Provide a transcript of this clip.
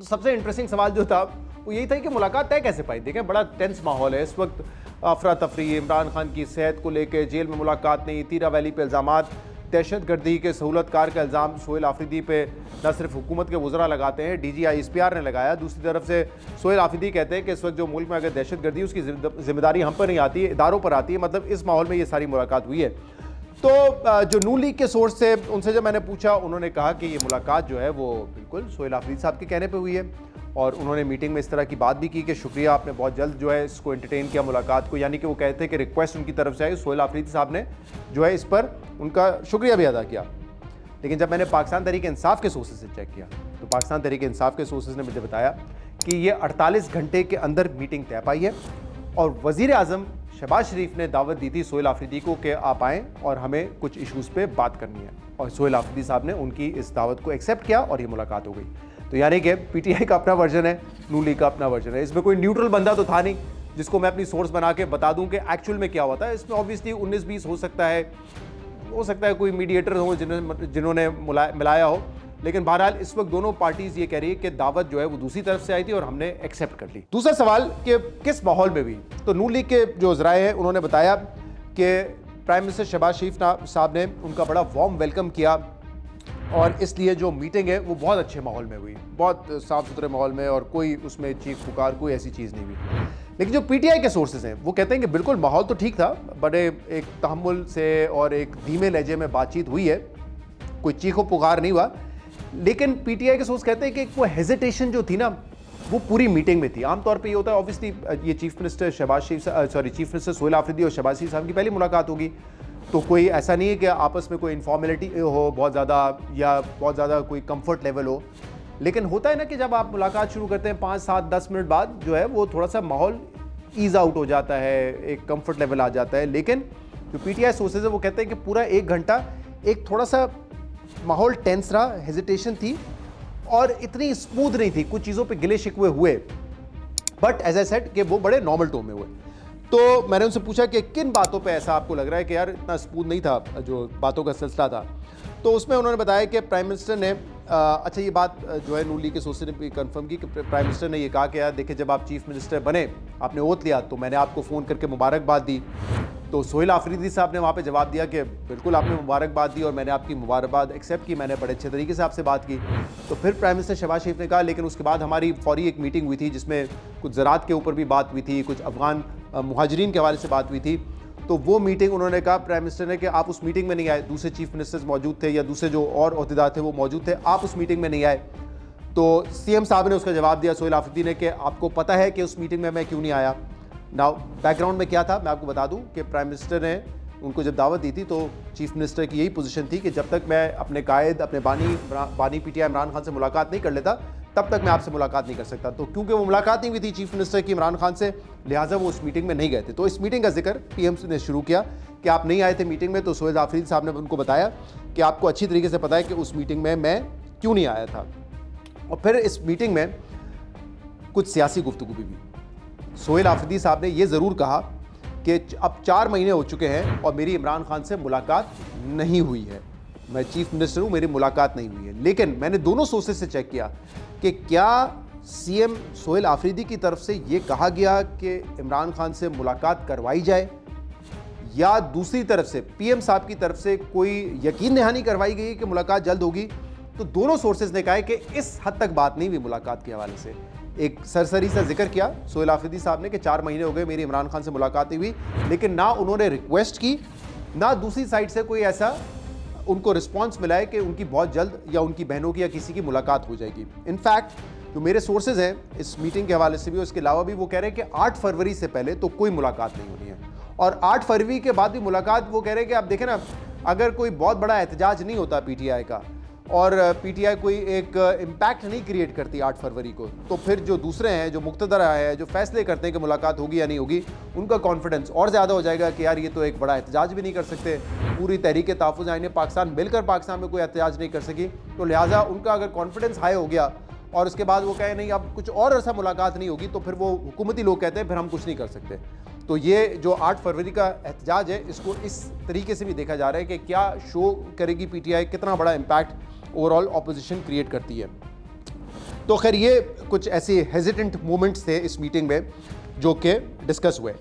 सबसे इंटरेस्टिंग सवाल जो था वो यही था कि मुलाकात तय कैसे पाई। देखें, बड़ा टेंस माहौल है इस वक्त, अफरा तफरी, इमरान खान की सेहत को लेकर जेल में मुलाकात नहीं, तीरा वैली पे इल्ज़ामात, दहशतगर्दी के सहूलतकार का इल्ज़ाम सोहेल आफरीदी पे न सिर्फ हुकूमत के वज़रा लगाते हैं, DGI ISPR ने लगाया। दूसरी तरफ से सोहेल आफरीदी कहते हैं कि इस वक्त जो मुल्क में अगर दहशतगर्दी उसकी जिम्मेदारी हम पर नहीं आती है, इदारों पर आती है। मतलब इस माहौल में ये सारी मुलाकात हुई है। तो जो नून लीग के सोर्स से उनसे जब मैंने पूछा, उन्होंने कहा कि ये मुलाकात जो है वो बिल्कुल सोहेल आफरीदी साहब के कहने पे हुई है, और उन्होंने मीटिंग में इस तरह की बात भी की कि शुक्रिया, आपने बहुत जल्द जो है इसको एंटरटेन किया मुलाकात को। यानी कि वो कहते हैं कि रिक्वेस्ट उनकी तरफ से आई, सोहेल आफरीदी साहब ने जो है इस पर उनका शुक्रिया भी अदा किया। लेकिन जब मैंने पाकिस्तान तहरीक इंसाफ के सोर्सेज से चेक किया तो पाकिस्तान तहरीक इंसाफ के सोर्सेज ने मुझे बताया कि ये 48 घंटे के अंदर मीटिंग तय पाई है, और वज़ीर आज़म शहबाज शरीफ ने दावत दी थी सोहेल आफरीदी को कि आप आएँ और हमें कुछ इशूज़ पे बात करनी है, और सोहेल आफरीदी साहब ने उनकी इस दावत को एक्सेप्ट किया और ये मुलाकात हो गई। तो यानी कि PTI का अपना वर्जन है, नून लीग का अपना वर्जन है। इसमें कोई न्यूट्रल बंदा तो था नहीं जिसको मैं अपनी सोर्स बना के बता दूं कि एक्चुअल में क्या हुआ था। इसमें ऑब्वियसली 19-20 हो सकता है कोई मीडिएटर हो जिन्होंने मिलाया हो, लेकिन बहरहाल इस वक्त दोनों पार्टीज ये कह रही है कि दावत जो है वो दूसरी तरफ से आई थी और हमने एक्सेप्ट कर ली। दूसरा सवाल कि किस माहौल में हुई, तो नून लीग के जो ज़राए हैं उन्होंने बताया कि प्राइम मिनिस्टर शहबाज शरीफ साहब ने उनका बड़ा वार्म वेलकम किया, और इसलिए जो मीटिंग है वो बहुत अच्छे माहौल में हुई, बहुत साफ़ सुथरे माहौल में, और कोई उसमें चीख पुकार कोई ऐसी चीज़ नहीं हुई। लेकिन जो PTI के सोर्सेज हैं वो कहते हैं कि बिल्कुल माहौल तो ठीक था, बड़े एक तहम्मुल से और एक धीमे लहजे में बातचीत हुई है, कोई चीखो पुकार नहीं हुआ। लेकिन PTI के सोर्स कहते हैं कि वो हेजिटेशन जो थी ना वो पूरी मीटिंग में थी। आमतौर पे ये होता है, ऑब्वियसली ये चीफ मिनिस्टर सोहेल आफरीदी और शहबाज शरीफ साहब की पहली मुलाकात होगी, तो कोई ऐसा नहीं है कि आपस में कोई इनफॉर्मेलिटी हो बहुत ज़्यादा, या बहुत ज़्यादा कोई कंफर्ट लेवल हो। लेकिन होता है ना कि जब आप मुलाकात शुरू करते हैं 5, 7, 10 मिनट बाद जो है वो थोड़ा सा माहौल ईज आउट हो जाता है, एक कंफर्ट लेवल आ जाता है। लेकिन जो PTI सोर्सेज है वो कहते हैं कि पूरा 1 घंटा एक थोड़ा सा माहौल टेंस रहा, हेजिटेशन थी, और इतनी स्मूथ नहीं थी, कुछ चीज़ों पे गिले शिकवे हुए, बट एज आई सेड कि वो बड़े नॉर्मल टोन में हुए। तो मैंने उनसे पूछा कि किन बातों पे ऐसा आपको लग रहा है कि यार इतना स्मूथ नहीं था जो बातों का सिलसिला था। तो उसमें उन्होंने बताया कि प्राइम मिनिस्टर ने अच्छा, ये बात जो है नून लीग के सोर्स ने भी कंफर्म की कि प्राइम मिनिस्टर ने ये कहा कि यार देखिए, जब आप चीफ मिनिस्टर बने, आपने ओथ लिया, तो मैंने आपको फ़ोन करके मुबारकबाद दी। तो सोहेल आफरीदी साहब ने वहाँ पे जवाब दिया कि बिल्कुल आपने मुबारकबाद दी और मैंने आपकी मुबारकबाद एक्सेप्ट की, मैंने बड़े अच्छे तरीके से आपसे बात की। तो फिर प्राइम मिनिस्टर शहबाज शरीफ ने कहा लेकिन उसके बाद हमारी फौरी एक मीटिंग हुई थी जिसमें कुछ ज़राअत के ऊपर भी बात हुई थी, कुछ अफगान मुहाजिरीन के हवाले से बात हुई थी। तो वो मीटिंग, उन्होंने कहा प्राइम मिनिस्टर ने कि आप उस मीटिंग में नहीं आए, दूसरे चीफ मिनिस्टर्स मौजूद थे या दूसरे जो और ओहदेदार थे वो मौजूद थे, आप उस मीटिंग में नहीं आए। तो CM साहब ने उसका जवाब दिया सोहेल आफरीदी ने कि आपको पता है कि उस मीटिंग में मैं क्यों नहीं आया। नाउ बैकग्राउंड में क्या था मैं आपको बता दूं कि प्राइम मिनिस्टर ने उनको जब दावत दी थी तो चीफ मिनिस्टर की यही पोजीशन थी कि जब तक मैं अपने कायद, अपने बानी PTI इमरान खान से मुलाकात नहीं कर लेता, तब तक मैं आपसे मुलाकात नहीं कर सकता। तो क्योंकि वो मुलाकात नहीं हुई थी चीफ मिनिस्टर की इमरान खान से, लिहाजा वो उस मीटिंग में नहीं गए थे। तो इस मीटिंग का जिक्र PM ने शुरू किया कि आप नहीं आए थे मीटिंग में। तो सोहेल आफरीदी साहब ने उनको बताया कि आपको अच्छी तरीके से पता है कि उस मीटिंग में मैं क्यों नहीं आया था। और फिर इस मीटिंग में कुछ सियासी गुफ्तगू भी हुई। सोहेल आफरीदी साहब ने यह ज़रूर कहा कि अब 4 महीने हो चुके हैं और मेरी इमरान खान से मुलाकात नहीं हुई है, मैं चीफ मिनिस्टर हूँ, मेरी मुलाकात नहीं हुई है। लेकिन मैंने दोनों सोर्सेज से चेक किया कि क्या CM सोहेल आफरीदी की तरफ से ये कहा गया कि इमरान खान से मुलाकात करवाई जाए, या दूसरी तरफ से PM साहब की तरफ से कोई यकीन दहानी करवाई गई कि मुलाकात जल्द होगी। तो दोनों सोर्सेज ने कहा है कि इस हद तक बात नहीं हुई मुलाकात के हवाले से। एक सरसरी सा जिक्र किया सोहेल आफरीदी साहब ने कि 4 महीने हो गए मेरी इमरान खान से मुलाकात नहीं हुई, लेकिन ना उन्होंने रिक्वेस्ट की, ना दूसरी साइड से कोई ऐसा उनको रिस्पांस मिला है कि उनकी बहुत जल्द या उनकी बहनों की या किसी की मुलाकात हो जाएगी। इनफैक्ट जो मेरे सोर्सेज हैं इस मीटिंग के हवाले से भी, उसके अलावा भी, वो कह रहे हैं कि 8 फरवरी से पहले तो कोई मुलाकात नहीं होनी है, और 8 फरवरी के बाद भी मुलाकात, वो कह रहे हैं कि आप देखें ना, अगर कोई बहुत बड़ा एहतजाज नहीं होता PTI का और PTI कोई एक इम्पैक्ट नहीं क्रिएट करती 8 फरवरी को, तो फिर जो दूसरे हैं, जो मुक़्तदर है, जो फैसले करते हैं कि मुलाकात होगी या नहीं होगी, उनका कॉन्फिडेंस और ज़्यादा हो जाएगा कि यार ये तो एक बड़ा एहतजाज भी नहीं कर सकते, पूरी तहरीक तहफ़्फ़ुज़ आईन पाकिस्तान मिलकर पाकिस्तान में कोई एहतजाज नहीं कर सकी। तो लिहाजा उनका अगर कॉन्फिडेंस हाई हो गया और उसके बाद वो कहे नहीं अब कुछ और ऐसा मुलाकात नहीं होगी, तो फिर वो हुकूमती लोग कहते हैं फिर हम कुछ नहीं कर सकते। तो ये जो 8 फरवरी का एहतजाज है, इसको इस तरीके से भी देखा जा रहा है कि क्या शो करेगी PTI, कितना बड़ा इम्पैक्ट ओवरऑल ऑपोजिशन क्रिएट करती है। तो खैर ये कुछ ऐसे हेजिटेंट मोमेंट्स थे इस मीटिंग में जो कि डिस्कस हुए।